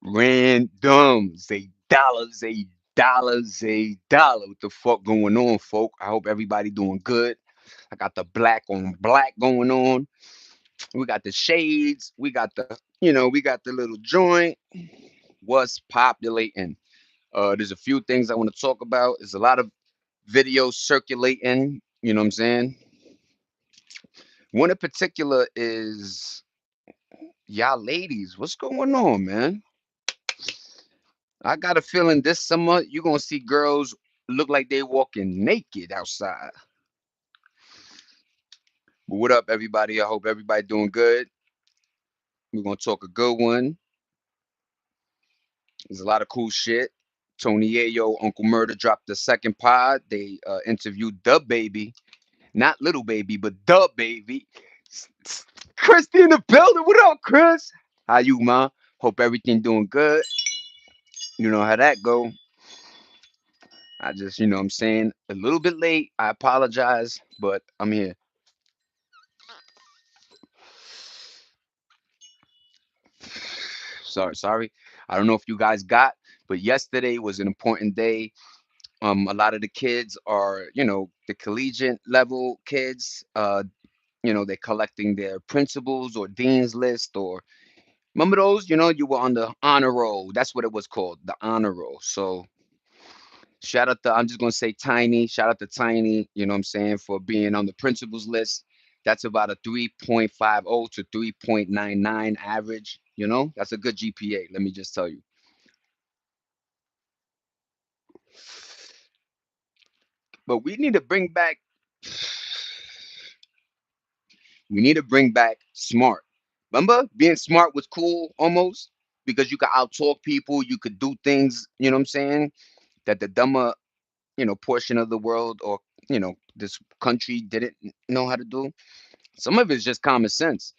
Randoms, a dollar. What the fuck going on, folk? I hope everybody doing good. I got the black on black going on. We got the shades. We got we got the little joint. What's populating? There's a few things I want to talk about. There's a lot of videos circulating. You know what I'm saying? One in particular is y'all ladies. What's going on, man? I got a feeling this summer you're gonna see girls look like they walking naked outside. But what up, everybody? I hope everybody doing good. We're gonna talk a good one. There's a lot of cool shit. Tony Ayo, Uncle Murder dropped the second pod. They interviewed the baby, not little baby, but the baby. Christy in the building. What up, Chris? How you, ma? Hope everything doing good. You know how that go. I just, what I'm saying, a little bit late. I apologize, but I'm here. Sorry. I don't know if you guys got, but yesterday was an important day. A lot of the kids are, the collegiate level kids. They're collecting their principals or dean's list or remember those. You were on the honor roll. That's what it was called, the honor roll. So shout out to I'm just gonna say Tiny. Shout out to Tiny. You know what I'm saying for being on the principals list. That's about a 3.50 to 3.99 average. That's a good GPA. Let me just tell you. But we need to bring back smart. Remember, being smart was cool almost because you could outtalk people, you could do things, you know what I'm saying, that the dumber, portion of the world or, this country didn't know how to do. Some of it's just common sense.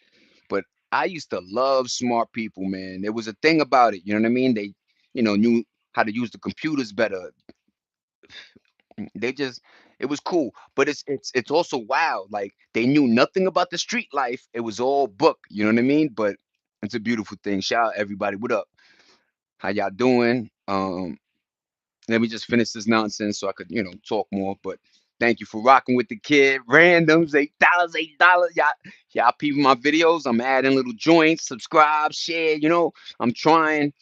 But I used to love smart people, man. There was a thing about it, you know what I mean? They, knew how to use the computers better. They just it was cool, but it's also wild. Like they knew nothing about the street life. It was all book. You know what I mean? But it's a beautiful thing. Shout out everybody. What up? How y'all doing? Let me just finish this nonsense so I could talk more. But thank you for rocking with the kid. Randoms, $8, $8. Y'all peeping my videos. I'm adding little joints. Subscribe, share. I'm trying.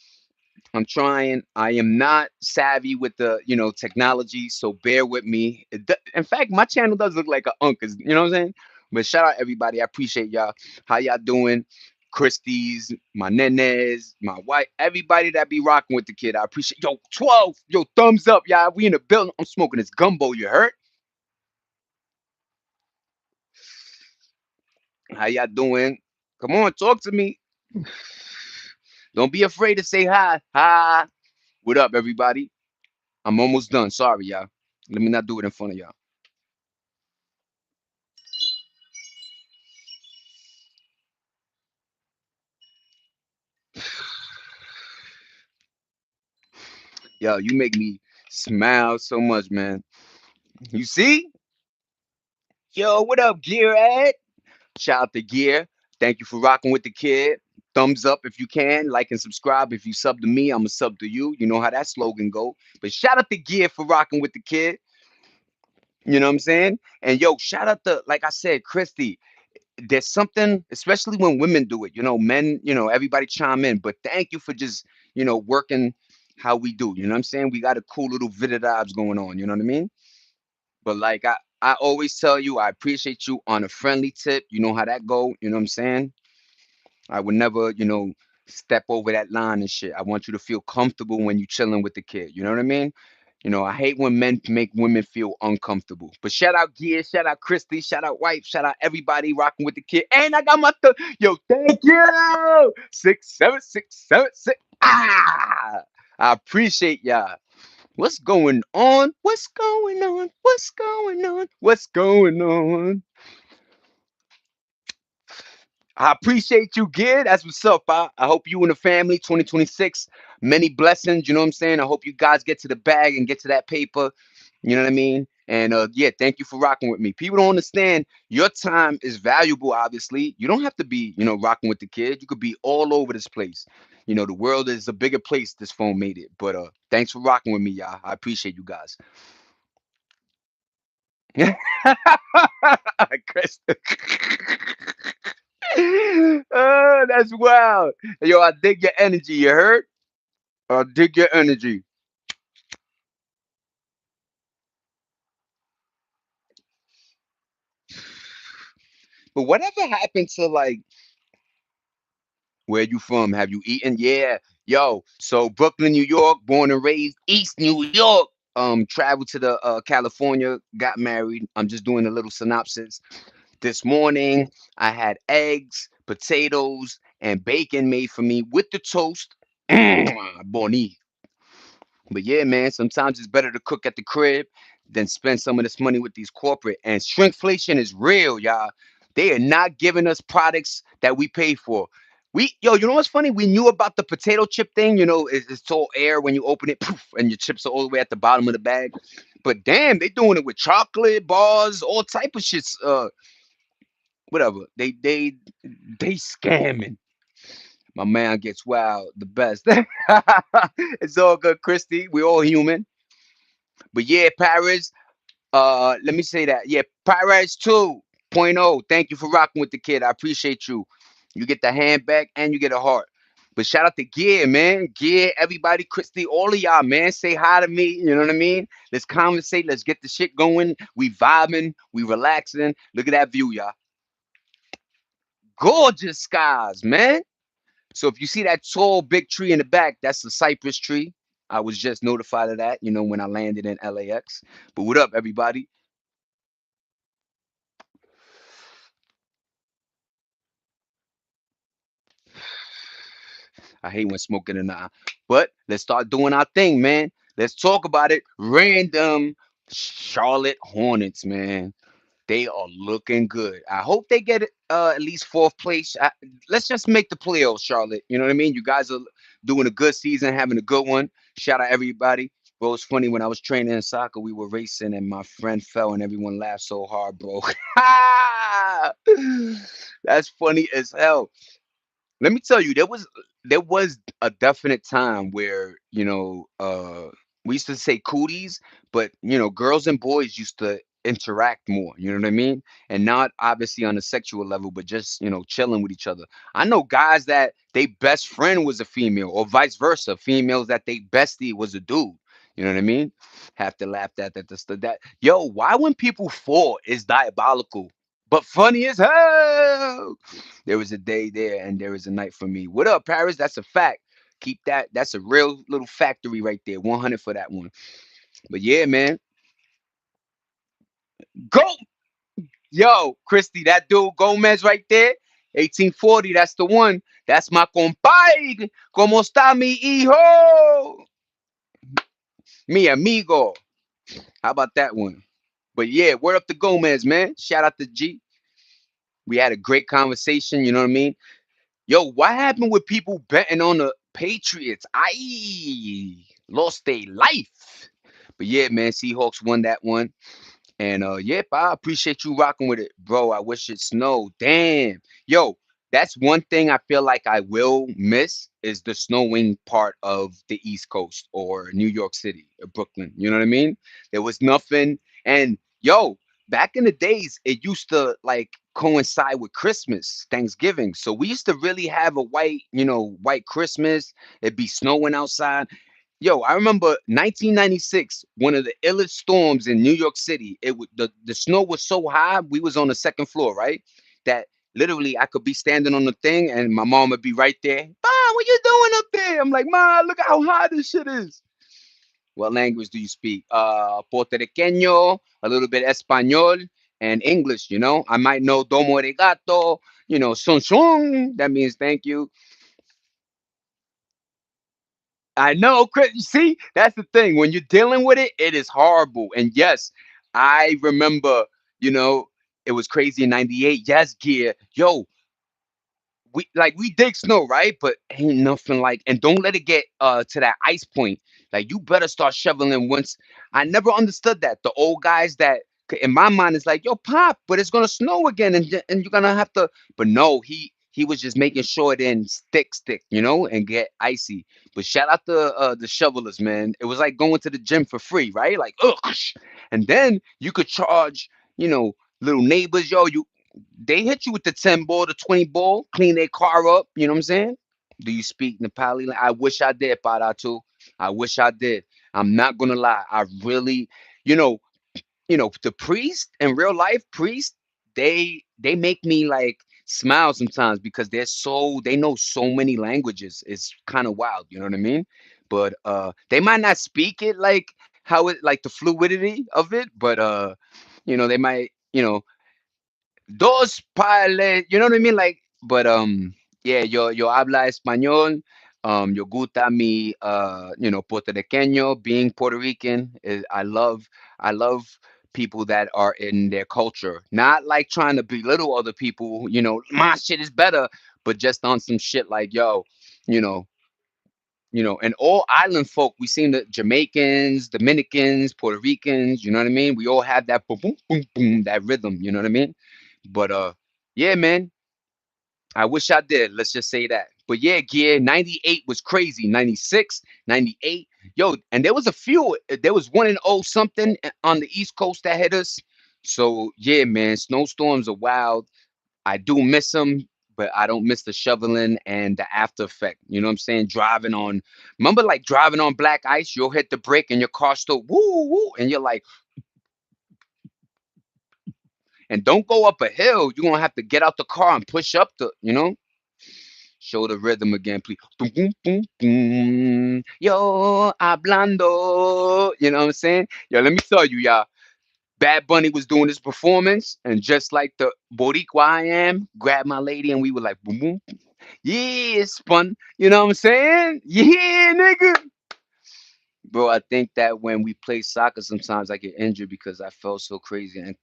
I'm trying. I am not savvy with the, technology, so bear with me. In fact, my channel does look like a uncle's, you know what I'm saying? But shout out everybody. I appreciate y'all. How y'all doing? Christie's, my nenes, my wife, everybody that be rocking with the kid. I appreciate yo 12. Yo, thumbs up, y'all. We in the building. I'm smoking this gumbo, you heard? How y'all doing? Come on, talk to me. Don't be afraid to say hi. Hi. What up, everybody? I'm almost done. Sorry, y'all. Let me not do it in front of y'all. Yo, you make me smile so much, man. You see? Yo, what up, Gear Ed? Shout out to Gear. Thank you for rocking with the kid. Thumbs up if you can. Like and subscribe. If you sub to me, I'm a sub to you. You know how that slogan go. But shout out to Gear for rocking with the kid. You know what I'm saying? And yo, shout out to, like I said, Christy. There's something, especially when women do it. Men, everybody chime in. But thank you for just, working how we do. You know what I'm saying? We got a cool little vibes going on. You know what I mean? But like I always tell you, I appreciate you on a friendly tip. You know how that go. You know what I'm saying? I would never, step over that line and shit. I want you to feel comfortable when you chilling with the kid. You know what I mean? I hate when men make women feel uncomfortable. But shout out Gear, shout out Christy, shout out Wife, shout out everybody rocking with the kid. And I got my yo, thank you. 67676. Ah, I appreciate y'all. What's going on? What's going on? What's going on? What's going on? I appreciate you, Gid. That's what's up. I hope you and the family, 2026, many blessings. You know what I'm saying? I hope you guys get to the bag and get to that paper. You know what I mean? And yeah, thank you for rocking with me. People don't understand your time is valuable, obviously. You don't have to be, rocking with the kid. You could be all over this place. The world is a bigger place. This phone made it. But thanks for rocking with me, y'all. I appreciate you guys. Chris. Oh, that's wild. Yo, I dig your energy. You heard? I dig your energy. But whatever happened to like where you from? Have you eaten? Yeah. Yo, so Brooklyn, New York, born and raised, East New York. Traveled to the California, got married. I'm just doing a little synopsis. This morning, I had eggs, potatoes, and bacon made for me with the toast. Bonnie. But yeah, man, sometimes it's better to cook at the crib than spend some of this money with these corporate. And shrinkflation is real, y'all. They are not giving us products that we pay for. You know what's funny? We knew about the potato chip thing. It's all air when you open it, poof, and your chips are all the way at the bottom of the bag. But damn, they doing it with chocolate bars, all type of shits. Whatever. They scamming. My man gets wild, the best. It's all good, Christy. We all human. But yeah, Paris. Let me say that. Yeah, Paris 2.0. Thank you for rocking with the kid. I appreciate you. You get the handbag and you get a heart. But shout out to Gear, man. Gear, everybody, Christy, all of y'all, man. Say hi to me. You know what I mean? Let's conversate. Let's get the shit going. We vibing. We relaxing. Look at that view, y'all. Gorgeous skies, man. So if you see that tall, big tree in the back, that's the cypress tree. I was just notified of that, when I landed in LAX. But what up, everybody? I hate when smoking in the eye. But let's start doing our thing, man. Let's talk about it. Random Charlotte Hornets, man. They are looking good. I hope they get at least fourth place. Let's just make the playoffs, Charlotte. You know what I mean? You guys are doing a good season, having a good one. Shout out everybody. Bro, it's funny when I was training in soccer, we were racing and my friend fell and everyone laughed so hard, bro. That's funny as hell. Let me tell you, there was a definite time where we used to say cooties, but girls and boys used to interact more. You know what I mean? And not obviously on a sexual level, but just chilling with each other. I know guys that they best friend was a female, or vice versa. Females that they bestie was a dude. You know what I mean? Have to laugh at that. Yo, why when people fall is diabolical, but funny as hell. There was a day there and there is a night for me. What up, Paris? That's a fact. Keep that. That's a real little factory right there. 100 for that one. But yeah, man. Go. Yo, Christy, that dude Gomez right there. 1840, that's the one. That's my compadre. ¿Cómo está mi hijo? Mi amigo. How about that one? But yeah, word up to Gomez, man. Shout out to G. We had a great conversation, you know what I mean? Yo, what happened with people betting on the Patriots? I lost their life. But yeah, man, Seahawks won that one. And yep, I appreciate you rocking with it, bro. I wish it snowed. Damn. Yo, that's one thing I feel like I will miss is the snowing part of the East Coast or New York City or Brooklyn. You know what I mean? There was nothing. And yo, back in the days, it used to like coincide with Christmas, Thanksgiving. So we used to really have a white Christmas. It'd be snowing outside. Yo, I remember 1996, one of the illest storms in New York City. The snow was so high, we was on the second floor, right? That literally I could be standing on the thing and my mom would be right there. Ma, what you doing up there? I'm like, Ma, look at how high this shit is. What language do you speak? Puertorriqueño, a little bit Espanol, and English. I might know domo arigato. Son son. That means thank you. I know, Chris. You see, that's the thing. When you're dealing with it, it is horrible. And yes, I remember, you know, it was crazy in '98. Yes, gear. Yo, we dig snow, right? But ain't nothing like, and don't let it get to that ice point. Like you better start shoveling once. I never understood that. The old guys that in my mind is like, yo, pop, but it's gonna snow again, and you're gonna have to. But no, he was just making sure it didn't stick, and get icy. But shout out to the shovelers, man. It was like going to the gym for free, right? Like, ugh. And then you could charge, you know, little neighbors, yo, they hit you with the 10 ball, the 20 ball, clean their car up. You know what I'm saying? Do you speak Nepali? I wish I did, Paratu. I wish I did. I'm not gonna lie. I really, you know, the priest in real life, priest, they make me like smile sometimes because they know so many languages. It's kind of wild, you know what I mean? But they might not speak it like how it like the fluidity of it, but they might, dos pales, you know what I mean? Like, but yeah, yo habla español. Yo gusta mi puertorriqueño, being Puerto Rican. I love people that are in their culture. Not like trying to belittle other people, my shit is better, but just on some shit like, yo, you know, and all island folk, we seen the Jamaicans, Dominicans, Puerto Ricans, you know what I mean? We all have that boom boom boom boom, that rhythm, you know what I mean? But yeah, man, I wish I did. Let's just say that. But yeah, gear 98 was crazy. 96, 98. Yo, and there was a few. There was one in oh something on the East Coast that hit us. So yeah, man, snowstorms are wild. I do miss them, but I don't miss the shoveling and the after effect. You know what I'm saying? Remember like driving on black ice, you'll hit the brake and your car still woo woo, and you're like, and don't go up a hill. You're gonna have to get out the car and push up show the rhythm again, please. Boom, boom, boom, boom. Yo, hablando. You know what I'm saying? Yo, let me tell you, y'all. Bad Bunny was doing his performance, and just like the Boricua I am, grabbed my lady, and we were like, boom, boom. Yeah, it's fun. You know what I'm saying? Yeah, nigga. Bro, I think that when we play soccer, sometimes I get injured because I felt so crazy and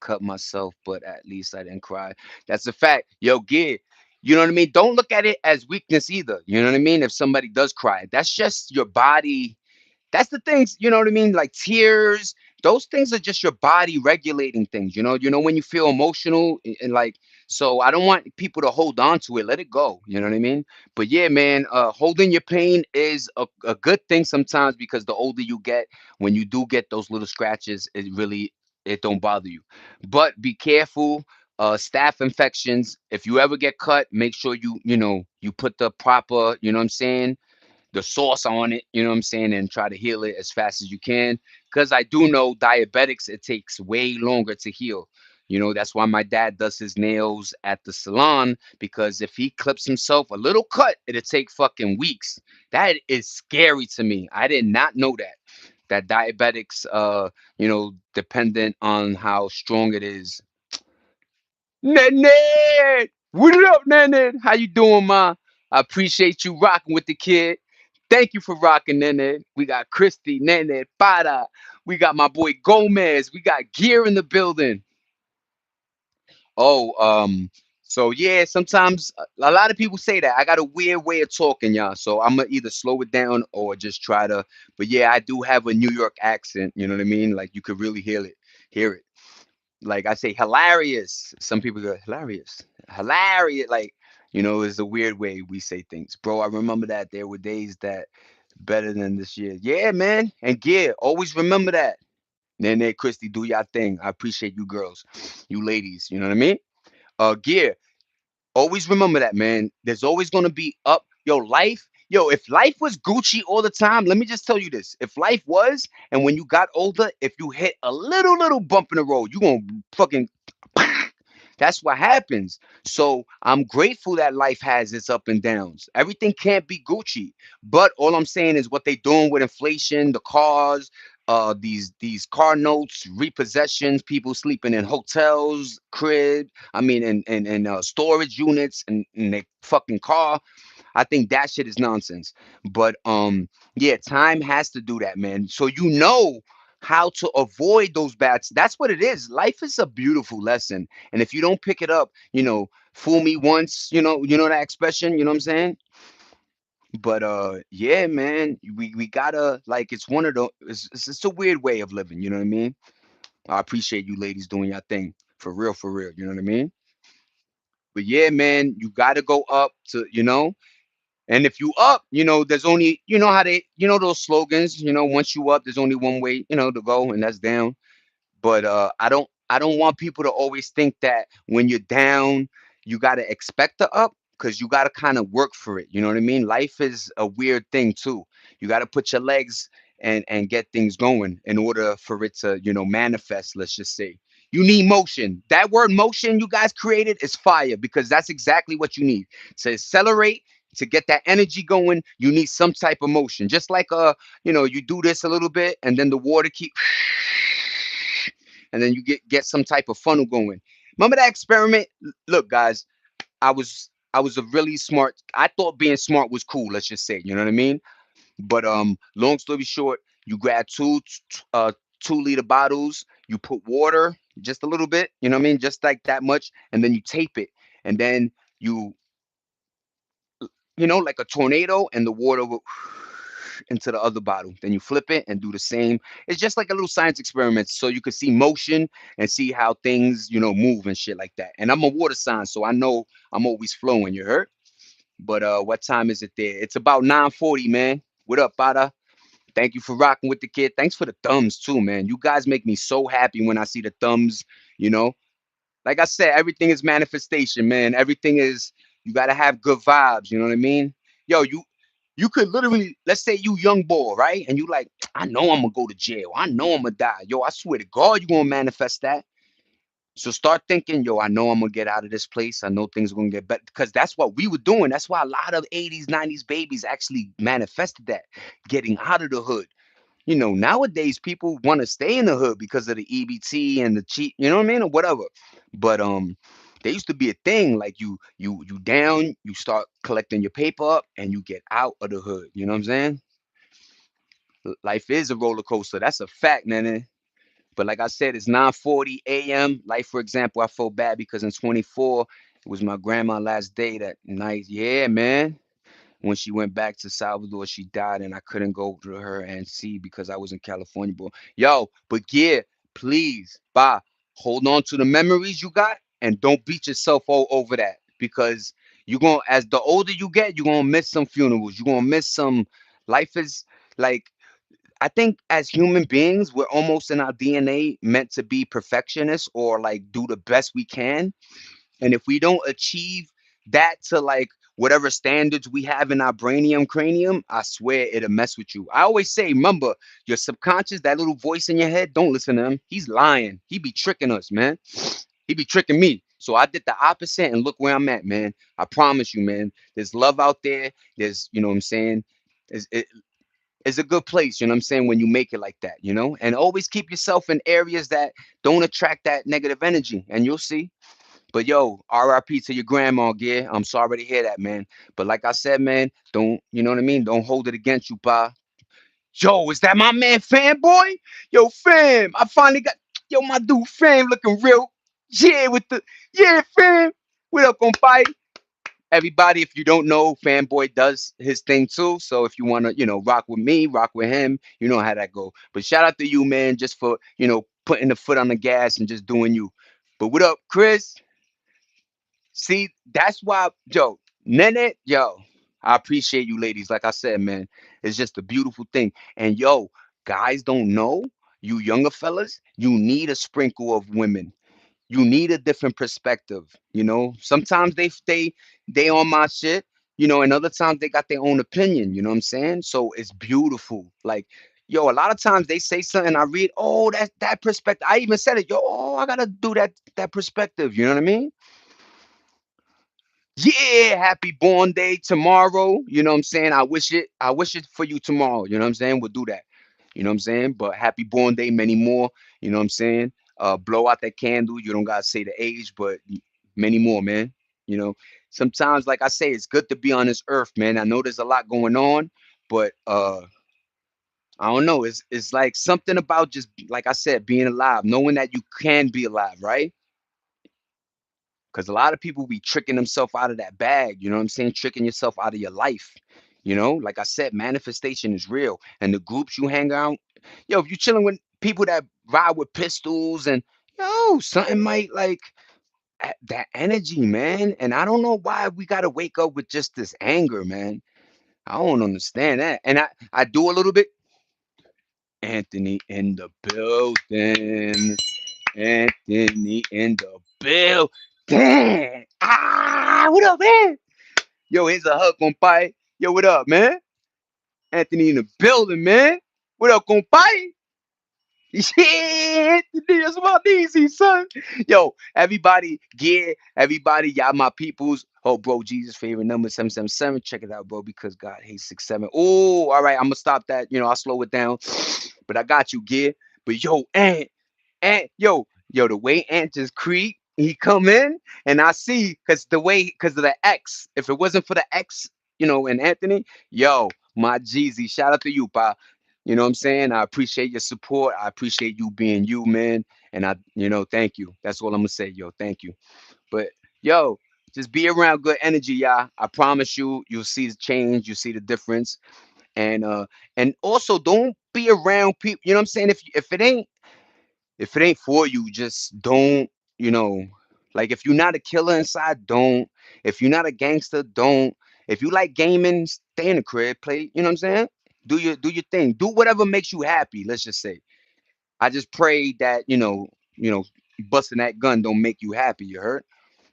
cut myself, but at least I didn't cry. That's a fact. Yo, Gid, you know what I mean? Don't look at it as weakness either. You know what I mean? If somebody does cry, that's just your body, that's the things, you know what I mean? Like tears, those things are just your body regulating things, when you feel emotional and like, so I don't want people to hold on to it. Let it go. You know what I mean? But yeah, man, holding your pain is a good thing sometimes because the older you get, when you do get those little scratches, it don't bother you. But be careful. Staph infections. If you ever get cut, make sure you put the proper, you know what I'm saying, the sauce on it, you know what I'm saying, and try to heal it as fast as you can. Because I do know diabetics, it takes way longer to heal. That's why my dad does his nails at the salon because if he clips himself a little cut, it'll take fucking weeks. That is scary to me. I did not know that. That diabetics, dependent on how strong it is. Nene! What up, Nene? How you doing, ma? I appreciate you rocking with the kid. Thank you for rocking, Nene. We got Christy, Nene, Para. We got my boy Gomez. We got Gear in the building. Oh, so yeah, sometimes a lot of people say that. I got a weird way of talking, y'all. So I'm gonna either slow it down or just try to. But yeah, I do have a New York accent. You know what I mean? Like you could really hear it. Like I say hilarious. Some people go hilarious. Hilarious. Like, it's a weird way we say things. Bro, I remember that there were days that better than this year. Yeah, man. And yeah, always remember that. Nene, Christy, do your thing. I appreciate you girls, you ladies. You know what I mean? Gear, always remember that, man. There's always gonna be up. Yo, if life was Gucci all the time, let me just tell you this. If life was, and when you got older, if you hit a little bump in the road, you gonna fucking that's what happens. So I'm grateful that life has its up and downs. Everything can't be Gucci. But all I'm saying is what they doing with inflation, the cars, these car notes, repossessions, people sleeping in hotels, crib, I mean in storage units in their fucking car. I think that shit is nonsense. But yeah, time has to do that, man. So how to avoid those bats. That's what it is. Life is a beautiful lesson. And if you don't pick it up, fool me once, you know that expression, you know what I'm saying? But yeah, man, we gotta like it's one of the it's a weird way of living, you know what I mean? I appreciate you ladies doing your thing. For real, you know what I mean? But yeah, man, you gotta go up to, and if you up, there's only, how they, those slogans, once you up, there's only one way, to go, and that's down. But I don't want people to always think that when you're down you got to expect the up, because you got to kind of work for it. You know what I mean? Life is a weird thing too. You got to put your legs and get things going in order for it to manifest. Let's just say you need motion. That word motion you guys created is fire, because that's exactly what you need to accelerate. To get that energy going, you need some type of motion. Just like you do this a little bit, and then the water keep and then you get some type of funnel going. Remember that experiment? Look, guys, I was a really smart. I thought being smart was cool. Let's just say, you know what I mean. But long story short, you grab 2 liter bottles. You put water, just a little bit. You know what I mean, just like that much, and then you tape it, and then you like a tornado, and the water will into the other bottle. Then you flip it and do the same. It's just like a little science experiment, so you could see motion and see how things, move and shit like that. And I'm a water sign, so I know I'm always flowing. You heard? But what time is it there? It's about 9:40, man. What up, Bada? Thank you for rocking with the kid. Thanks for the thumbs too, man. You guys make me so happy when I see the thumbs. You know, like I said, everything is manifestation, man. Everything is, you gotta have good vibes. You know what I mean? Yo, you could literally, let's say you young boy, right? And you like, I know I'm gonna go to jail. I know I'm gonna die. Yo, I swear to God, you gonna manifest that. So start thinking, yo, I know I'm gonna get out of this place. I know things are gonna get better, because that's what we were doing. That's why a lot of 80s, 90s babies actually manifested that, getting out of the hood. Nowadays people want to stay in the hood because of the EBT and the cheap, you know what I mean, or whatever. But there used to be a thing like you down, you start collecting your paper up, and you get out of the hood. You know what I'm saying? Life is a roller coaster. That's a fact, man. But like I said, it's 9:40 a.m. Like for example, I felt bad because in 24 it was my grandma's last day that night. Yeah, man. When she went back to Salvador, she died, and I couldn't go to her and see because I was in California. But yo, but yeah, please, bye. Hold on to the memories you got, and don't beat yourself all over that, because you're gonna, as the older you get, you're gonna miss some funerals. You're gonna miss some. Life is like, I think as human beings, we're almost in our DNA meant to be perfectionists, or like do the best we can. And if we don't achieve that to like whatever standards we have in our brainium cranium, I swear it'll mess with you. I always say, remember, your subconscious, that little voice in your head, don't listen to him. He's lying. He be tricking us, man. He be tricking me. So I did the opposite, and look where I'm at, man. I promise you, man. There's love out there. There's, you know what I'm saying? It's a good place, you know what I'm saying, when you make it like that, and always keep yourself in areas that don't attract that negative energy, and you'll see. But yo, RIP to your grandma, Gear. I'm sorry to hear that, man. But like I said, man, don't, you know what I mean? Don't hold it against you, pa. Yo, is that my man, Fanboy? Yo, fam, I finally got, yo, my dude, fam, looking real. Yeah, with the, yeah, fam. What up, compadre? Everybody, if you don't know, Fanboy does his thing too. So if you want to, rock with me, rock with him, you know how that go. But shout out to you, man, just for, putting the foot on the gas and just doing you. But what up, Chris? See, that's why, yo, Nene, yo, I appreciate you ladies. Like I said, man, it's just a beautiful thing. And yo, guys don't know, you younger fellas, you need a sprinkle of women. You need a different perspective. Sometimes they on my shit, and other times they got their own opinion. You know what I'm saying? So it's beautiful. Like, yo, a lot of times they say something, I read, oh, that perspective. I even said it, yo, oh, I gotta do that perspective. You know what I mean? Yeah, happy born day tomorrow. You know what I'm saying? I wish it for you tomorrow. You know what I'm saying? We'll do that. You know what I'm saying? But happy born day, many more. You know what I'm saying? Blow out that candle. You don't gotta say the age, but many more, man. You know, sometimes, like I say, it's good to be on this earth, man. I know there's a lot going on, but I don't know. It's like something about, just like I said, being alive, knowing that you can be alive, right? Because a lot of people be tricking themselves out of that bag. You know what I'm saying? Tricking yourself out of your life. Like I said, manifestation is real. And the groups you hang out, yo, if you're chilling with people that ride with pistols, and yo, something might like, that energy, man. And I don't know why we gotta wake up with just this anger, man. I don't understand that. And I do a little bit. Anthony in the building. Anthony in the building. Ah, what up, man? Yo, here's a hug, compadre. Yo, what up, man? Anthony in the building, man. What up, compadre? Yeah, that's my easy, son. Yo, everybody, yeah, everybody, y'all my peoples. Oh, bro, Jesus' favorite number 777. Check it out, bro, because God hates 67. Oh, all right, I'm gonna stop that. I'll slow it down. But I got you, gear. But yo, and yo, the way Ant just creep, he come in, and I see because of the X. If it wasn't for the X, and Anthony, yo, my Jeezy, shout out to you, pa. You know what I'm saying? I appreciate your support. I appreciate you being you, man. And thank you. That's all I'm gonna say, yo. Thank you. But yo, just be around good energy, y'all. I promise you, you'll see the change. You see the difference. And also don't be around people. You know what I'm saying? If it ain't for you, just don't, you know, like if you're not a killer inside, don't. If you're not a gangster, don't. If you like gaming, stay in the crib, play, you know what I'm saying? Do your thing. Do whatever makes you happy, let's just say. I just pray that, busting that gun don't make you happy, you heard?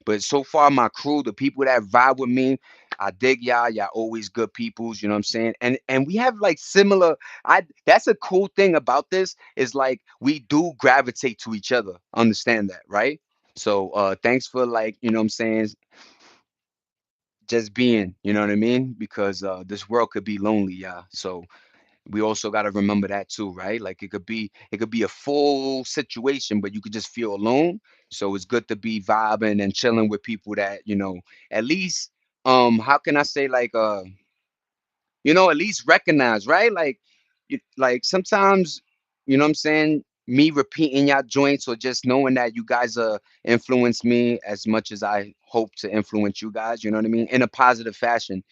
But so far, my crew, the people that vibe with me, I dig y'all. Y'all always good peoples. You know what I'm saying? And we have like similar. I That's a cool thing about this is like we do gravitate to each other. Understand that, right? So thanks for like what I'm saying, just being. You know what I mean? Because this world could be lonely, yeah. So we also got to remember that too, right? Like it could be a full situation, but you could just feel alone. So it's good to be vibing and chilling with people that at least how can I say, like at least recognize, right? Like like sometimes, what I'm saying, me repeating y'all joints or just knowing that you guys influence me as much as I hope to influence you guys, you know what I mean, in a positive fashion.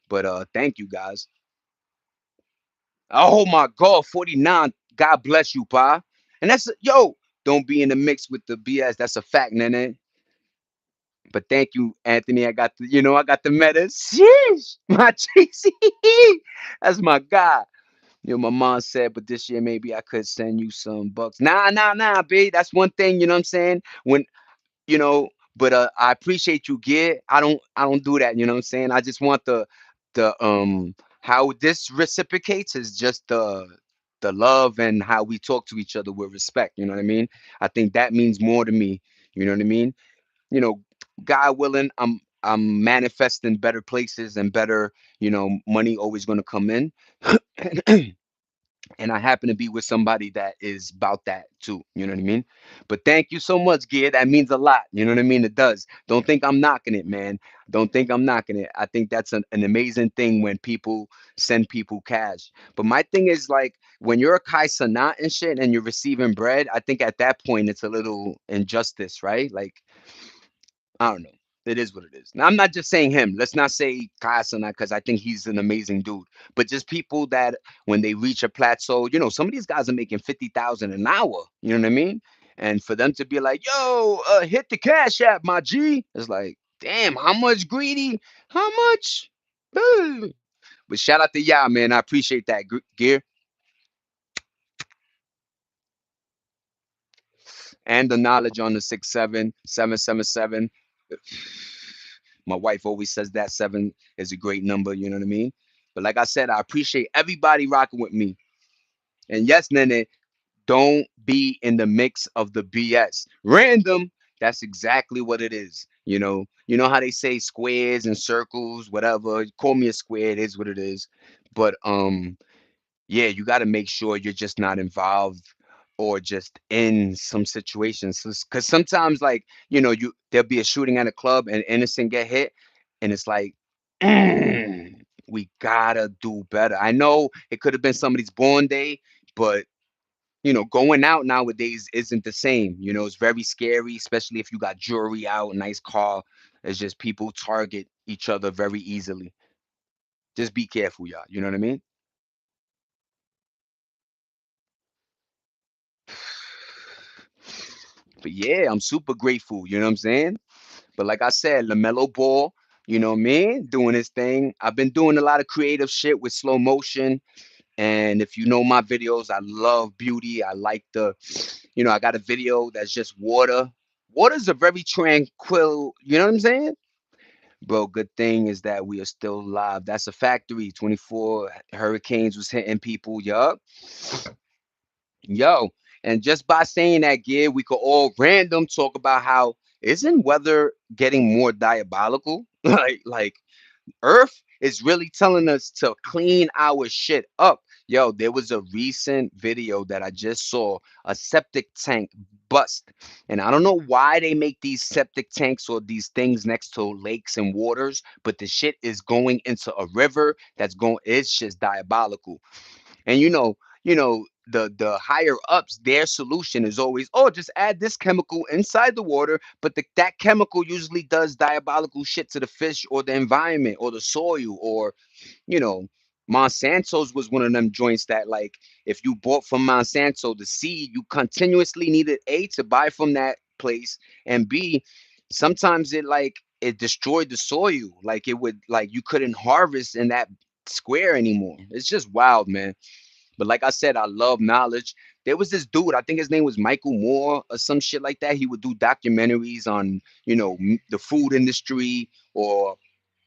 But thank you guys. Oh my God, 49. God bless you, pa. And don't be in the mix with the BS. That's a fact, nene. But thank you, Anthony. I got the meta. Sheesh, my cheesy. That's my guy. My mom said, but this year maybe I could send you some bucks. Nah, nah, nah, B. That's one thing, you know what I'm saying? When you know but I appreciate you, Gear. I don't do that, you know what I'm saying? I just want the how this reciprocates is just the love and how we talk to each other with respect, you know what I mean? I think that means more to me, you know what I mean? you know God willing, I'm manifesting better places and better, money always going to come in. And I happen to be with somebody that is about that too. You know what I mean? But thank you so much, Gid. That means a lot. You know what I mean? It does. Don't think I'm knocking it, man. Don't think I'm knocking it. I think that's an amazing thing when people send people cash. But my thing is like when you're a Kai Sanat and shit and you're receiving bread, I think at that point it's a little injustice, right? Like I don't know. It is what it is. Now, I'm not just saying him. Let's not say Kasana because I think he's an amazing dude. But just people that when they reach a plateau, some of these guys are making 50,000 an hour. You know what I mean? And for them to be like, "Yo, hit the cash app, my G," it's like, damn, how much greedy? How much? Ugh. But shout out to y'all, man. I appreciate that gear and the knowledge on the 67777. My wife always says that seven is a great number, you know what I mean? But like I said, I appreciate everybody rocking with me. And yes, Nene, don't be in the mix of the BS. Random, that's exactly what it is. You know how they say squares and circles, whatever. Call me a square, it is what it is. But yeah, you got to make sure you're just not involved or just in some situations. Because sometimes, like there'll be a shooting at a club and innocent get hit, and it's like, "Mm, we gotta do better." I know it could have been somebody's born day, but going out nowadays isn't the same. It's very scary, especially if you got jewelry out, nice car. It's just people target each other very easily. Just be careful, y'all. You know what I mean? But yeah, I'm super grateful. You know what I'm saying? But like I said, LaMelo Ball, you know what I mean? Doing his thing. I've been doing a lot of creative shit with slow motion. And if you know my videos, I love beauty. I like I got a video that's just water. Water's a very tranquil, you know what I'm saying? Bro, good thing is that we are still alive. That's a factory. 24 hurricanes was hitting people. Yup. Yo. And just by saying that, Gear, we could all random talk about how isn't weather getting more diabolical? like Earth is really telling us to clean our shit up. Yo, there was a recent video that I just saw, a septic tank bust. And I don't know why they make these septic tanks or these things next to lakes and waters, but the shit is going into a river that's going, it's just diabolical. And the higher ups, their solution is always, oh, just add this chemical inside the water, but that chemical usually does diabolical shit to the fish or the environment or the soil, or you know Monsanto's was one of them joints that, like, if you bought from Monsanto the seed, you continuously needed A, to buy from that place, and B, sometimes it destroyed the soil, like it would, like, you couldn't harvest in that square anymore. It's just wild, man. But like I said, I love knowledge. There was this dude, I think his name was Michael Moore or some shit like that. He would do documentaries on, the food industry, or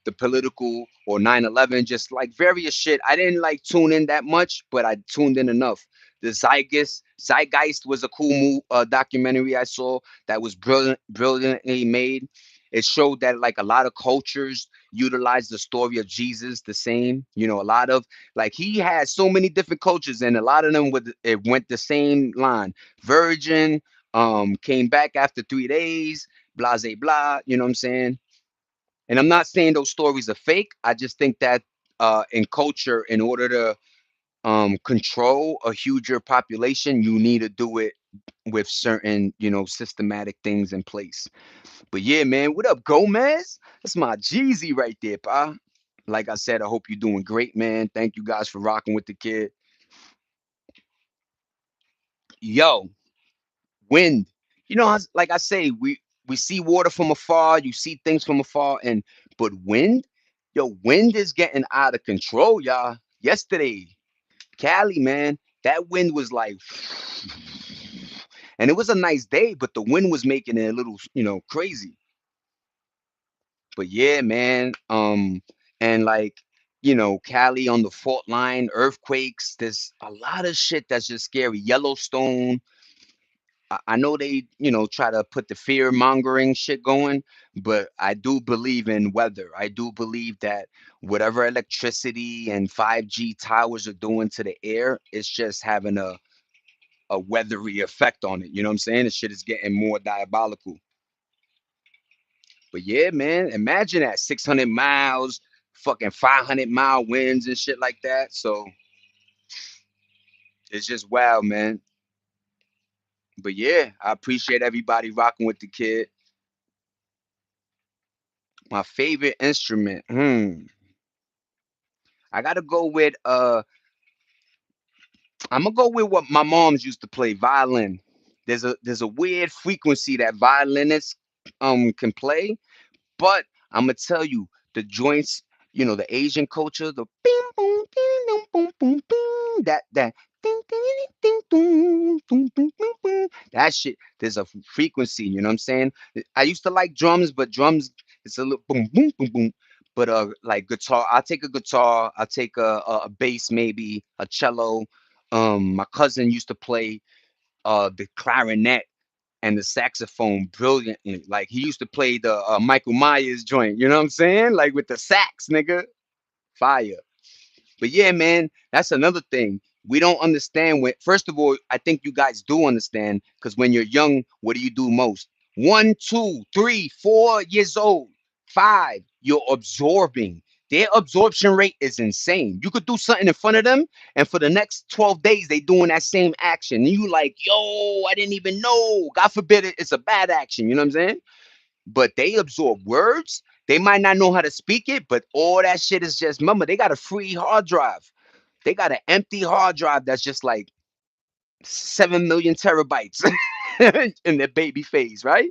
the political, or 9/11, just like various shit. I didn't like tune in that much, but I tuned in enough. The Zeitgeist was a cool documentary I saw that was brilliantly made. It showed that, like, a lot of cultures utilize the story of Jesus the same. A lot of, like, he had so many different cultures, and a lot of them would it went the same line. Virgin, came back after 3 days, blah blah blah. You know what I'm saying? And I'm not saying those stories are fake. I just think that in culture, in order to control a huger population, you need to do it with certain, systematic things in place. But yeah, man, what up, Gomez? That's my Jeezy right there, pa. Like I said, I hope you're doing great, man. Thank you guys for rocking with the kid. Yo, wind. Like I say, we see water from afar, you see things from afar, but wind, yo, wind is getting out of control, y'all. Yesterday, Cali, man, that wind was like, and it was a nice day, but the wind was making it a little, crazy. But yeah, man, and like, Cali on the fault line, earthquakes. There's a lot of shit that's just scary. Yellowstone. I know they, try to put the fear mongering shit going, but I do believe in weather. I do believe that whatever electricity and 5G towers are doing to the air, it's just having a weathery effect on it. You know what I'm saying? The shit is getting more diabolical. But yeah, man, imagine that 600 miles, fucking 500-mile winds and shit like that. So it's just wild, man. But yeah, I appreciate everybody rocking with the kid. My favorite instrument. I gotta go with I'm gonna go with what my mom's used to play, violin. There's a weird frequency that violinists can play, but I'm gonna tell you, the joints, the Asian culture, the bing boom ding dong, boom boom bing, that ding ding ding ding ding ding ding ding, that shit. There's a frequency. You know what I'm saying? I used to like drums, but drums, it's a little boom boom boom boom. But like guitar, I'll take a guitar. I'll take a bass, maybe a cello. My cousin used to play the clarinet and the saxophone brilliantly. Like, he used to play the Michael Myers joint. You know what I'm saying? Like, with the sax, nigga, fire. But yeah, man, that's another thing. We don't understand when. First of all, I think you guys do understand, because when you're young, what do you do most? 1, 2, 3, 4 years old, five, you're absorbing. Their absorption rate is insane. You could do something in front of them, and for the next 12 days, they doing that same action. And you like, yo, I didn't even know. God forbid it's a bad action. You know what I'm saying? But they absorb words. They might not know how to speak it, but all that shit is just, remember, they got a free hard drive. They got an empty hard drive that's just like 7 million terabytes. in their baby phase, right?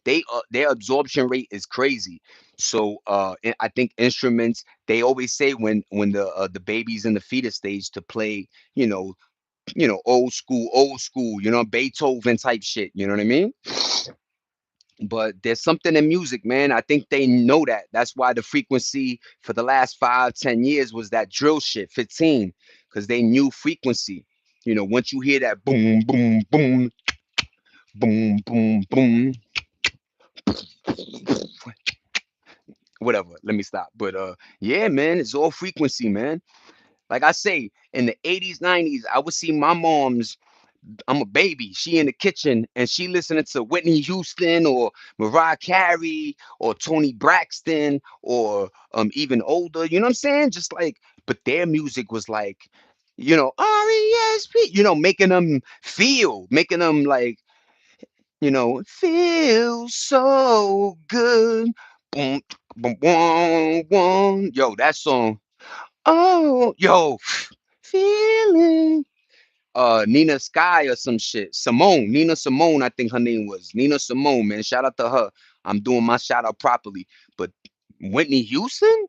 Their absorption rate is crazy. So I think instruments, they always say when the baby's in the fetus stage to play, you know, old school, Beethoven type shit. You know what I mean? But there's something in music, man. I think they know that. That's why the frequency for the last 5, 10 years was that drill shit, 15, because they knew frequency. Once you hear that boom, boom, boom, boom, boom, boom, whatever. Let me stop. But yeah, man, it's all frequency, man. Like I say, in the 80s, 90s, I would see my mom's. I'm a baby. She in the kitchen and she listening to Whitney Houston or Mariah Carey or Tony Braxton or even older. You know what I'm saying? Just like, but their music was like, RESP. Making them feel, making them like, feel so good. Boom, boom, boom, boom. Yo, that song. Oh, yo, feeling Nina Sky or some shit. Nina Simone, I think her name was. Nina Simone, man. Shout out to her. I'm doing my shout out properly. But Whitney Houston?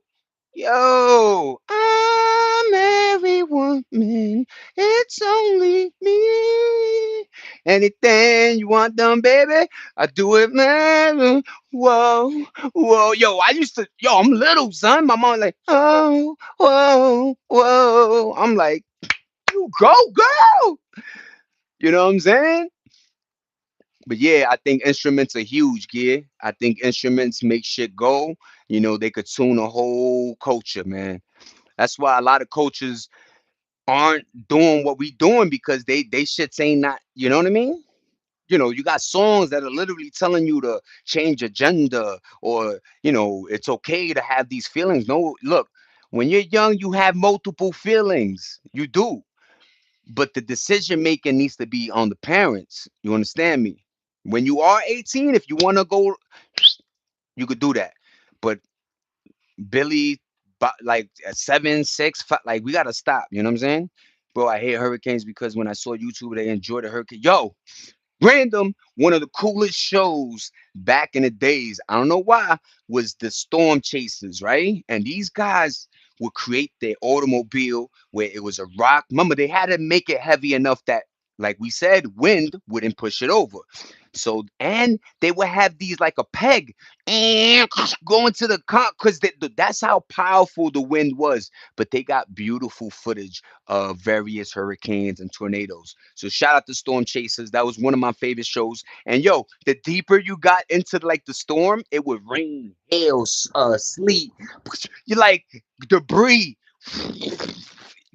Yo, I'm every woman. It's only me. Anything you want done, baby, I do it, man. Whoa, whoa, yo, I'm little, son. My mom like, oh, whoa, whoa. I'm like, you go, girl. You know what I'm saying? But yeah, I think instruments are huge, gear. I think instruments make shit go. They could tune a whole culture, man. That's why a lot of cultures aren't doing what we doing because they shits ain't not, you know what I mean? You got songs that are literally telling you to change your gender or, it's okay to have these feelings. No, look, when you're young, you have multiple feelings. You do. But the decision making needs to be on the parents. You understand me? When you are 18, if you want to go, you could do that. But Billy, like at 7, 6, 5, like we gotta stop. You know what I'm saying, bro? I hate hurricanes because when I saw YouTube, they enjoy the hurricane. Yo, random, one of the coolest shows back in the days, I don't know why, was the Storm Chasers, right? And these guys would create their automobile where it was a rock. Remember, they had to make it heavy enough that, like we said, wind wouldn't push it over. So, and they would have these like a peg and going to the car because that's how powerful the wind was. But they got beautiful footage of various hurricanes and tornadoes. So shout out to Storm Chasers. That was one of my favorite shows. And yo, the deeper you got into like the storm, it would rain, hail, sleet. You like debris.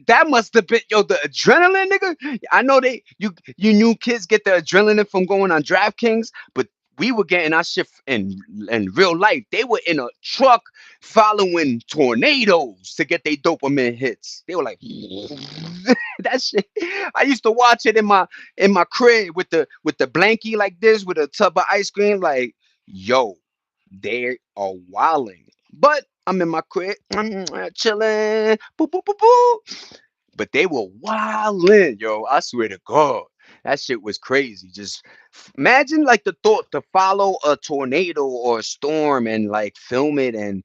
That must have been yo the adrenaline, nigga. I know you new kids get the adrenaline from going on DraftKings, but we were getting our shit in real life. They were in a truck following tornadoes to get their dopamine hits. They were like that shit. I used to watch it in my crib with the blankie like this with a tub of ice cream. Like, yo, they are wilding. But I'm in my crib, chilling. Boo, boo, boo, boo. But they were wildin', yo. I swear to God. That shit was crazy. Just imagine like the thought to follow a tornado or a storm and like film it, and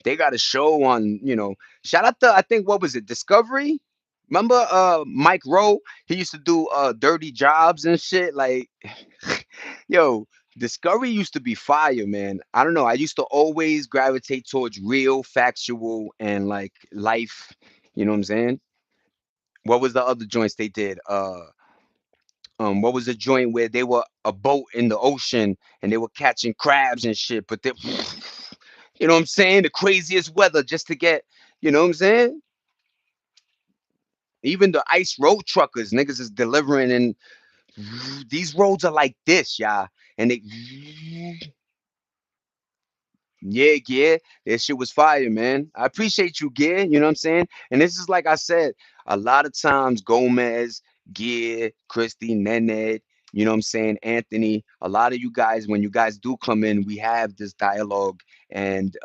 they got a show on, shout out to, I think, what was it, Discovery? Remember Mike Rowe? He used to do dirty jobs and shit. Like, yo, Discovery used to be fire, man. I don't know. I used to always gravitate towards real, factual, and like life. You know what I'm saying? What was the other joints they did? What was the joint where they were a boat in the ocean and they were catching crabs and shit? But they, you know what I'm saying? The craziest weather just to get, you know what I'm saying? Even the ice road truckers, niggas is delivering, and these roads are like this, y'all. And they, yeah, Gear, that shit was fire, man. I appreciate you, Gear. You know what I'm saying? And this is like I said, a lot of times Gomez, Gear, Christy, Nened, you know what I'm saying, Anthony, a lot of you guys, when you guys do come in, we have this dialogue, and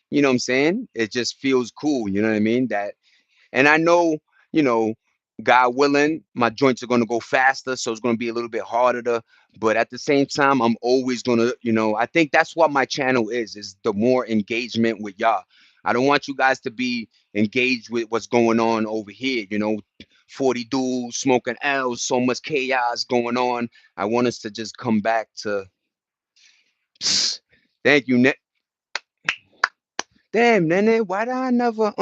you know what I'm saying? It just feels cool, you know what I mean? That, and I know, you know, God willing, my joints are gonna go faster, so it's gonna be a little bit harder to. But at the same time, I'm always gonna, I think that's what my channel is the more engagement with y'all. I don't want you guys to be engaged with what's going on over here. 40 dudes smoking L's, so much chaos going on. I want us to just come back to. Thank you, Damn, Nene, why did I never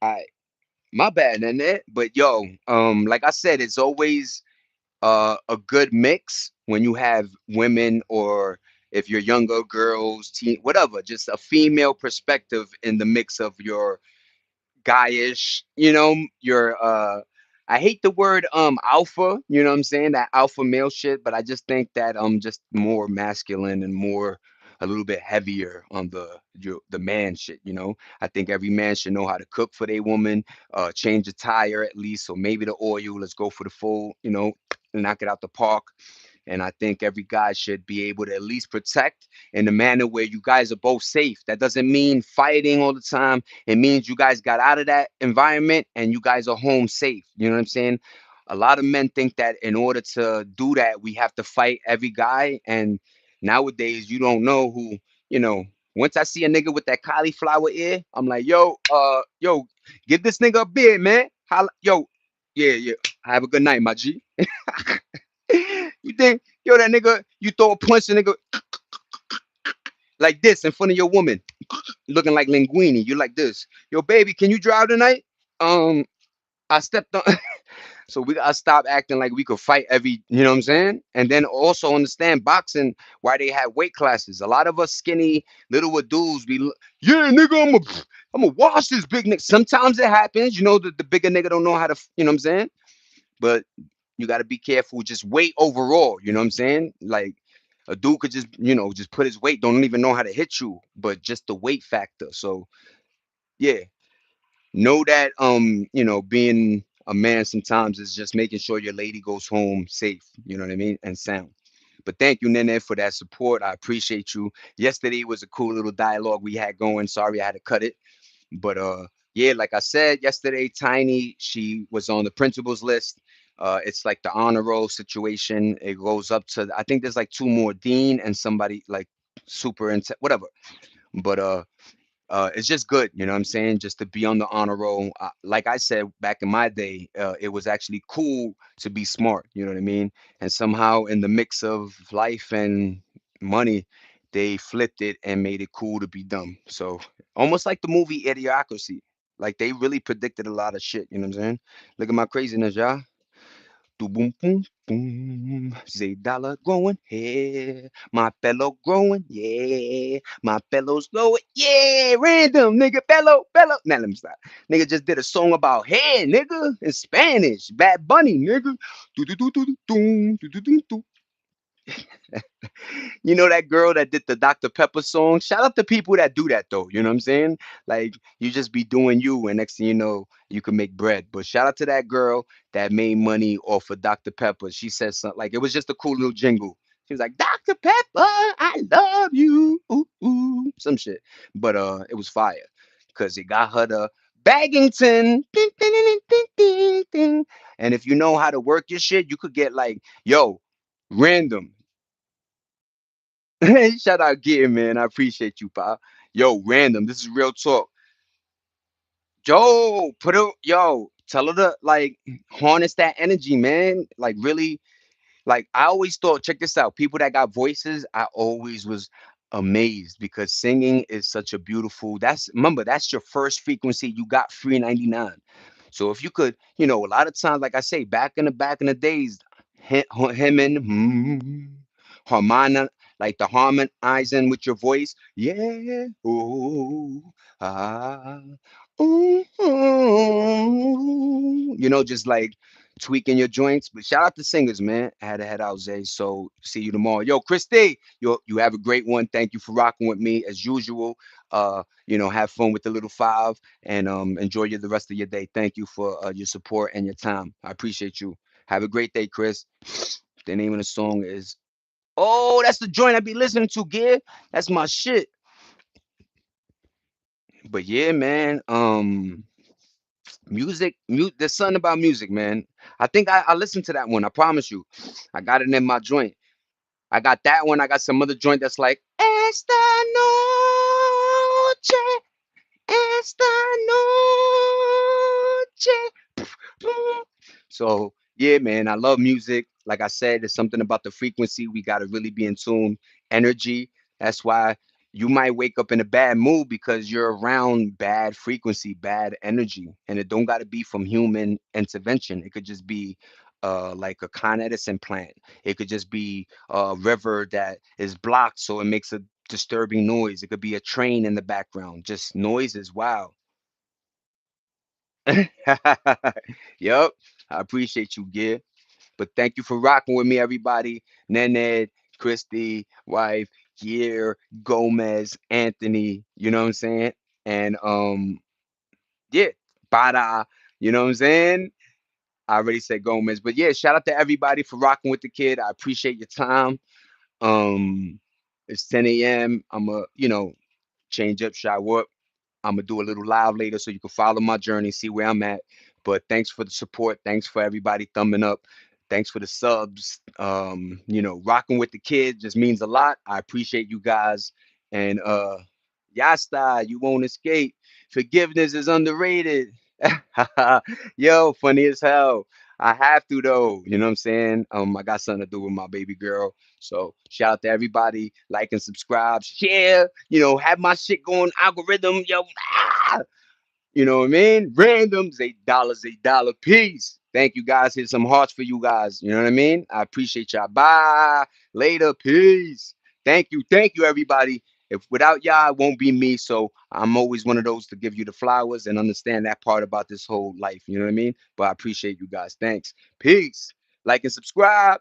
I my bad, Nene. But yo, like I said, it's always a good mix when you have women or if you're younger girls, teen, whatever, just a female perspective in the mix of your guyish, your I hate the word alpha, you know what I'm saying? That alpha male shit, but I just think that just more masculine and more a little bit heavier on the man shit. I think every man should know how to cook for their woman, change a tire at least, or maybe the oil, let's go for the full, knock it out the park. And I think every guy should be able to at least protect in a manner where you guys are both safe. That doesn't mean fighting all the time. It means you guys got out of that environment and you guys are home safe. You know what I'm saying? A lot of men think that in order to do that, we have to fight every guy. And nowadays, you don't know who, you know. Once I see a nigga with that cauliflower ear, I'm like, yo, give this nigga a beer, man. Holla, yo, yeah, yeah. Have a good night, my G. You think, yo, that nigga, you throw a punch, a nigga like this in front of your woman, looking like linguini. You like this. Yo, baby, can you drive tonight? Um, I stepped on. So we gotta stop acting like we could fight every, you know what I'm saying? And then also understand boxing why they have weight classes. A lot of us skinny little dudes yeah, nigga, I'm gonna wash this big nigga. Sometimes it happens, the bigger nigga don't know how to, you know what I'm saying? But you got to be careful. Just weight overall. You know what I'm saying? Like a dude could just put his weight, don't even know how to hit you, but just the weight factor. So yeah, know that being a man sometimes is just making sure your lady goes home safe. You know what I mean? And sound. But thank you, Nene, for that support. I appreciate you. Yesterday was a cool little dialogue we had going. Sorry I had to cut it. But yeah, like I said yesterday, Tiny, she was on the principal's list. It's like the honor roll situation. It goes up to I think there's like two more, Dean and somebody like super into whatever. But it's just good, you know what I'm saying? Just to be on the honor roll. Like I said back in my day, it was actually cool to be smart, you know what I mean? And somehow in the mix of life and money, they flipped it and made it cool to be dumb. So almost like the movie Idiocracy. Like they really predicted a lot of shit, you know what I'm saying? Look at my craziness, y'all. Do boom boom boom. Say dollar growing, yeah. My fellow growing, yeah. My fellow's growing, yeah. Random nigga, fellow. Now let me stop. Nigga just did a song about hair, nigga, in Spanish. Bad Bunny, nigga. Do do do do do do do do do. You know that girl that did the Dr. Pepper song? Shout out to people that do that though. You know what I'm saying? Like you just be doing you, and next thing you know, you can make bread. But shout out to that girl that made money off of Dr. Pepper. She said something like it was just a cool little jingle. She was like, Dr. Pepper, I love you. Ooh, ooh, some shit. But it was fire. Cause it got her the Baggington. Ding, ding, ding, ding, ding, ding. And if you know how to work your shit, you could get like, yo, random. Shout out Gear, man. I appreciate you, pal. Yo, random. This is real talk. Tell her to like harness that energy, man. Like really, like I always thought, check this out. People that got voices, I always was amazed because singing is such a beautiful. That's your first frequency. You got free 99. So if you could, a lot of times, like I say, back in the days, him and harmon like the harmonizing with your voice. Yeah. Oh, ah, ooh, just like tweaking your joints. But shout out to singers, man. I had to head out, Zay. So see you tomorrow. Yo, Christy, you have a great one. Thank you for rocking with me as usual. Have fun with the little five and enjoy the rest of your day. Thank you for your support and your time. I appreciate you. Have a great day, Chris. The name of the song is, oh, that's the joint I be listening to, Gear. That's my shit. But yeah, man. There's something about music, man. I think I listened to that one. I promise you. I got it in my joint. I got that one. I got some other joint that's like Esta noche, esta noche. Mm. So yeah, man, I love music. Like I said, there's something about the frequency. We got to really be in tune. Energy. That's why you might wake up in a bad mood because you're around bad frequency, bad energy, and it don't got to be from human intervention. It could just be like a Con Edison plant. It could just be a river that is blocked, so it makes a disturbing noise. It could be a train in the background, just noises. Wow. Yep. I appreciate you, Gear. But thank you for rocking with me, everybody. Nened, Christy, wife, Gear, Gomez, Anthony, you know what I'm saying? And yeah, Bada, you know what I'm saying? I already said Gomez. But yeah, shout out to everybody for rocking with the kid. I appreciate your time. Um, it's 10 a.m. I'm a, change up, shower up. I'm gonna do a little live later so you can follow my journey, see where I'm at. But thanks for the support. Thanks for everybody thumbing up. Thanks for the subs. Rocking with the kid just means a lot. I appreciate you guys. And Yasta, you won't escape. Forgiveness is underrated. Yo, funny as hell. I have to though. You know what I'm saying? I got something to do with my baby girl. So shout out to everybody. Like and subscribe, share, have my shit going algorithm, yo. Ah! You know what I mean? Randoms, $8, $8 piece. Thank you guys. Here's some hearts for you guys. You know what I mean? I appreciate y'all. Bye. Later. Peace. Thank you, everybody. If without y'all, it won't be me. So I'm always one of those to give you the flowers and understand that part about this whole life. You know what I mean? But I appreciate you guys. Thanks. Peace. Like and subscribe.